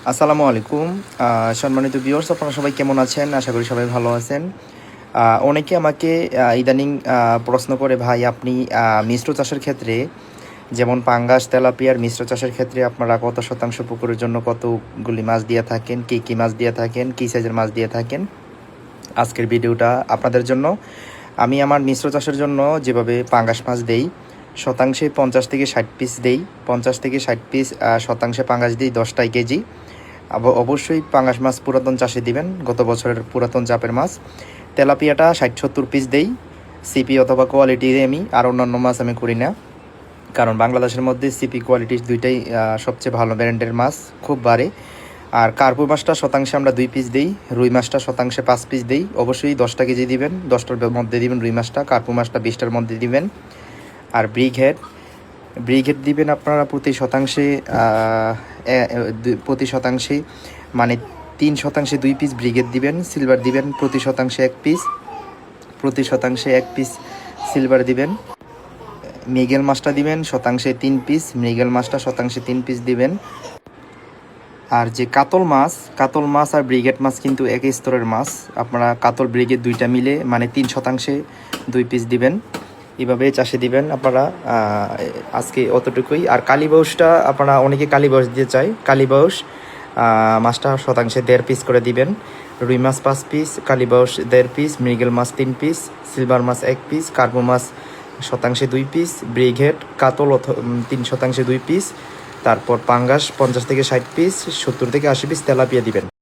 আসসালামু আলাইকুম। সম্মানিত ভিউয়ার্স, আপনারা সবাই কেমন আছেন? আশা করি সবাই ভালো আছেন। অনেকে আমাকে ইদানিং প্রশ্ন করে, ভাই আপনি মিশ্র চাষের ক্ষেত্রে যেমন পাঙ্গাস, তেলাপিয়ার মিশ্র চাষের ক্ষেত্রে আপনারা কত শতাংশ পুকুরের জন্য কতগুলি মাছ দিয়ে থাকেন, কী কী মাছ দিয়ে থাকেন, কী সাইজের মাছ দিয়ে থাকেন? আজকের ভিডিওটা আপনাদের জন্য। আমি আমার মিশ্র চাষের জন্য যেভাবে পাঙ্গাস মাছ দেই, শতাংশে 50 থেকে 60 পিস দেই। 50 থেকে 60 পিস শতাংশে পাঙ্গাস দিই 10 কেজি। অবশ্যই পাঙ্গাস মাছ পুরাতন চাষে দিবেন, গত বছরের পুরাতন চাপের মাছ। তেলাপিয়াটা 60-70 পিস দেই। সিপি অথবা কোয়ালিটি আমি আর অন্যান্য মাছ আমি করি না, কারণ বাংলাদেশের মধ্যে সিপি কোয়ালিটি দুইটাই সবচেয়ে ভালো ব্র্যান্ডের মাছ, খুব বাড়ে। আর কার্পু মাছটা শতাংশে আমরা 2 পিস দিই, রুই মাছটা শতাংশে 5 পিস দিই। অবশ্যই 10 কেজি দিবেন, 10টার মধ্যে দিবেন রুই মাছটা, কার্পু মাছটা 20টার মধ্যে দিবেন। আর ব্রিগেড দিবেন আপনারা প্রতি শতাংশে মানে 3 শতাংশে 2 পিস ব্রিগেড দিবেন। সিলভার দিবেন প্রতি শতাংশে 1 পিস সিলভার দিবেন। মৃগেল মাছটা দিবেন শতাংশে 3 পিস, মৃগেল মাছটা শতাংশে 3 পিস দিবেন। আর যে কাতল মাছ আর ব্রিগেড মাছ কিন্তু একই স্তরের মাছ। আপনারা কাতল ব্রিগেড দুইটা মিলে মানে 3 শতাংশে 2 পিস দিবেন। এভাবে চাষে দিবেন আপনারা। আজকে অতটুকুই। আর কালীবাউসটা আপনারা অনেকে কালীবাউস দিয়ে চায়, কালীবাউস মাছটা শতাংশে 1.5 পিস করে দিবেন। রুই মাছ 5 পিস, কালীবাউস 1.5 পিস, মৃগেল মাছ 3 পিস, সিলভার মাছ 1 পিস, কার্পু মাছ শতাংশে 2 পিস, ব্রিগেড কাতল 3 শতাংশে 2 পিস, তারপর পাঙ্গাস 50 থেকে 60 পিস, 70 থেকে 80 পিস তেলাপিয়া দিবেন।